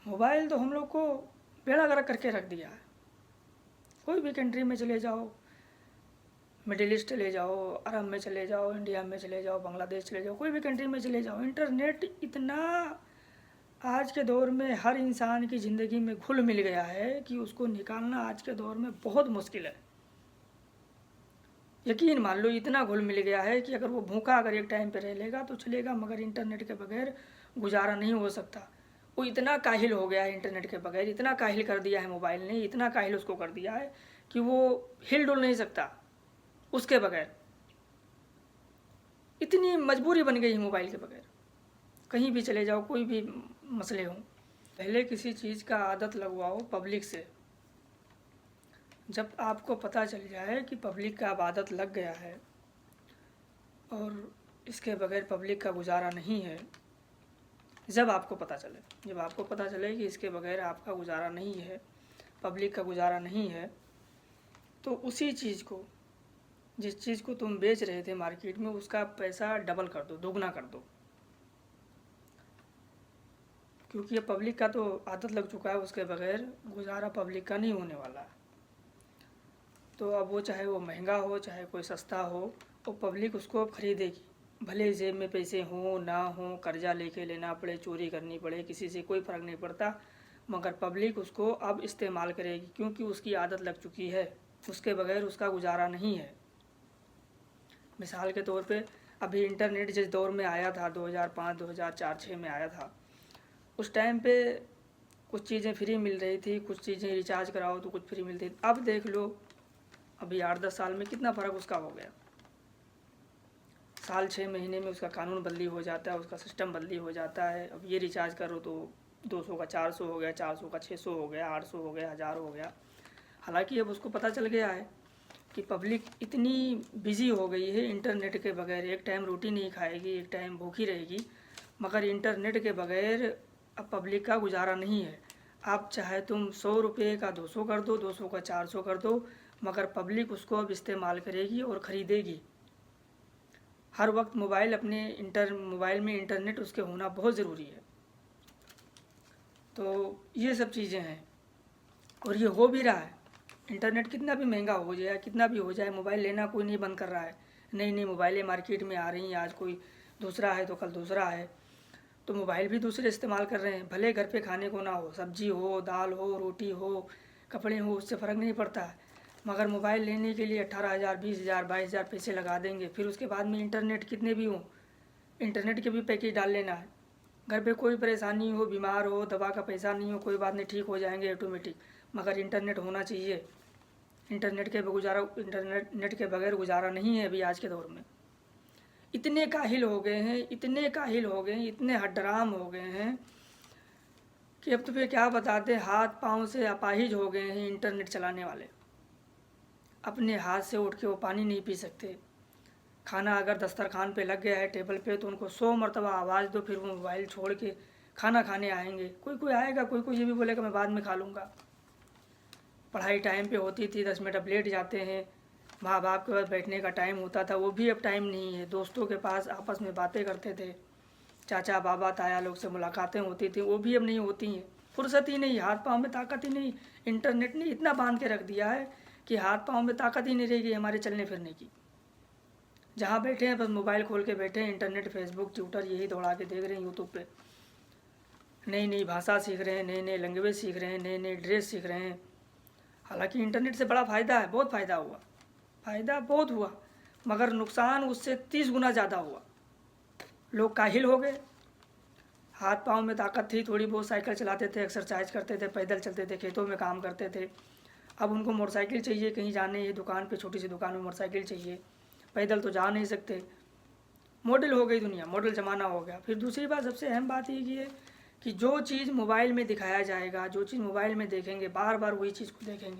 Mobile तो हम लोग को बेड़ा गर्क करके रख दिया है। कोई भी कंट्री में चले जाओ, मिडिल ईस्ट चले जाओ, अरब में चले जाओ, इंडिया में चले जाओ, बांग्लादेश चले जाओ, कोई भी कंट्री में चले जाओ, इंटरनेट इतना आज के दौर में हर इंसान की ज़िंदगी में घुल मिल गया है कि उसको निकालना आज के दौर में बहुत मुश्किल है। यकीन मान लो, इतना घुल मिल गया है कि अगर वो भूखा अगर एक टाइम पे रह लेगा तो चलेगा, मगर इंटरनेट के बगैर गुजारा नहीं हो सकता। वो इतना काहिल हो गया है इंटरनेट के बगैर, इतना काहिल कर दिया है मोबाइल ने, इतना काहिल उसको कर दिया है कि वो हिल डुल नहीं सकता उसके बगैर। इतनी मजबूरी बन गई है मोबाइल के बगैर। कहीं भी चले जाओ, कोई भी मसले हों, पहले किसी चीज़ का आदत लगवाओ पब्लिक से। जब आपको पता चल जाए कि पब्लिक का अब आदत लग गया है और इसके बगैर पब्लिक का गुजारा नहीं है, जब आपको पता चले कि इसके बगैर आपका गुजारा नहीं है, पब्लिक का गुजारा नहीं है, तो उसी चीज़ को, जिस चीज़ को तुम बेच रहे थे मार्केट में, उसका पैसा डबल कर दो, दोगुना कर दो। क्योंकि ये पब्लिक का तो आदत लग चुका है, उसके बगैर गुजारा पब्लिक का नहीं होने वाला है। तो अब वो चाहे वो महंगा हो चाहे कोई सस्ता हो, वो पब्लिक उसको खरीदेगी। भले जेब में पैसे हों ना हों, कर्जा लेके लेना पड़े, चोरी करनी पड़े, किसी से कोई फ़र्क नहीं पड़ता, मगर पब्लिक उसको अब इस्तेमाल करेगी क्योंकि उसकी आदत लग चुकी है। उसके बगैर उसका गुजारा नहीं है। मिसाल के तौर पे अभी इंटरनेट जिस दौर में आया था, 2005 2004 6 में आया था, उस टाइम पे कुछ चीज़ें फ्री मिल रही थी, कुछ चीज़ें रिचार्ज कराओ तो कुछ फ्री मिलती थी। अब देख लो, अभी 8-10 साल में कितना फ़र्क उसका हो गया। साल 6 महीने में उसका कानून बदली हो जाता है, उसका सिस्टम बदली हो जाता है। अब ये रिचार्ज करो तो 200 का 400 हो गया, 400 का 600 हो गया, 800 हो गया, 1000 हो गया। हालांकि अब उसको पता चल गया है कि पब्लिक इतनी बिजी हो गई है इंटरनेट के बगैर, एक टाइम रोटी नहीं खाएगी, एक टाइम भूखी रहेगी, मगर इंटरनेट के बगैर अब पब्लिक का गुजारा नहीं है। आप चाहे तुम 100 रुपये का 200 कर दो, 200 का 400 कर दो, मगर पब्लिक उसको अब इस्तेमाल करेगी और ख़रीदेगी। हर वक्त मोबाइल में इंटरनेट उसके होना बहुत ज़रूरी है। तो ये सब चीज़ें हैं और ये हो भी रहा है। इंटरनेट कितना भी महंगा हो जाए, कितना भी हो जाए, मोबाइल लेना कोई नहीं बंद कर रहा है। नई नई मोबाइलें मार्केट में आ रही हैं, आज कोई दूसरा है तो कल दूसरा है, तो मोबाइल भी दूसरे इस्तेमाल कर रहे हैं। भले घर पे खाने को ना हो, सब्जी हो, दाल हो, रोटी हो, कपड़े हो, उससे फ़र्क नहीं पड़ता है, मगर मोबाइल लेने के लिए 18,000 20,000 22,000 पैसे लगा देंगे। फिर उसके बाद में इंटरनेट कितने भी हों, इंटरनेट के भी पैकेज डाल लेना है। घर पे कोई परेशानी हो, बीमार हो, दवा का पैसा नहीं हो, कोई बात नहीं, ठीक हो जाएंगे ऑटोमेटिक, मगर इंटरनेट होना चाहिए। इंटरनेट के बगैर गुजारा नहीं है अभी आज के दौर में। इतने काहिल हो गए हैं, इतने हड्डराम हो गए हैं कि अब तुम्हें क्या बताते, हाथ पाँव से अपाहिज हो गए हैं इंटरनेट चलाने वाले। अपने हाथ से उठ के वो पानी नहीं पी सकते। खाना अगर दस्तरखान पे लग गया है टेबल पे, तो उनको 100 मरतबा आवाज़ दो, फिर वो मोबाइल छोड़ के खाना खाने आएंगे। कोई आएगा, कोई ये भी बोलेगा मैं बाद में खा लूँगा। पढ़ाई टाइम पे होती थी, 10 मिनट अब लेट जाते हैं। माँ बाप के पास बैठने का टाइम होता था, वो भी अब टाइम नहीं है। दोस्तों के पास आपस में बातें करते थे, चाचा बाबा ताया लोग से मुलाकातें होती थी, वो भी अब नहीं होती हैं। फुर्सत ही नहीं, हाथ पाँव में ताकत ही नहीं। इंटरनेट ने इतना बांध के रख दिया है कि हाथ पाँव में ताकत ही नहीं रहेगी हमारे चलने फिरने की। जहाँ बैठे हैं बस मोबाइल खोल के बैठे हैं, इंटरनेट, फेसबुक, ट्विटर यही दौड़ा के देख रहे हैं। यूट्यूब पे नई नई भाषा सीख रहे हैं, नए नए लैंग्वेज सीख रहे हैं, नए नए ड्रेस सीख रहे हैं। हालांकि इंटरनेट से बड़ा फ़ायदा है, बहुत फ़ायदा बहुत हुआ, मगर नुकसान उससे 30 गुना ज़्यादा हुआ। लोग काहिल हो गए। हाथ पाँव में ताकत थी, थोड़ी बहुत साइकिल चलाते थे, एक्सरसाइज करते थे, पैदल चलते थे, खेतों में काम करते थे। अब उनको मोटरसाइकिल चाहिए, कहीं जाने है दुकान पे, छोटी सी दुकान में मोटरसाइकिल चाहिए, पैदल तो जा नहीं सकते। मॉडल हो गई दुनिया, मॉडल ज़माना हो गया। फिर दूसरी बात, सबसे अहम बात ये है कि जो चीज़ मोबाइल में दिखाया जाएगा, जो चीज़ मोबाइल में देखेंगे, बार बार वही चीज़ को देखेंगे।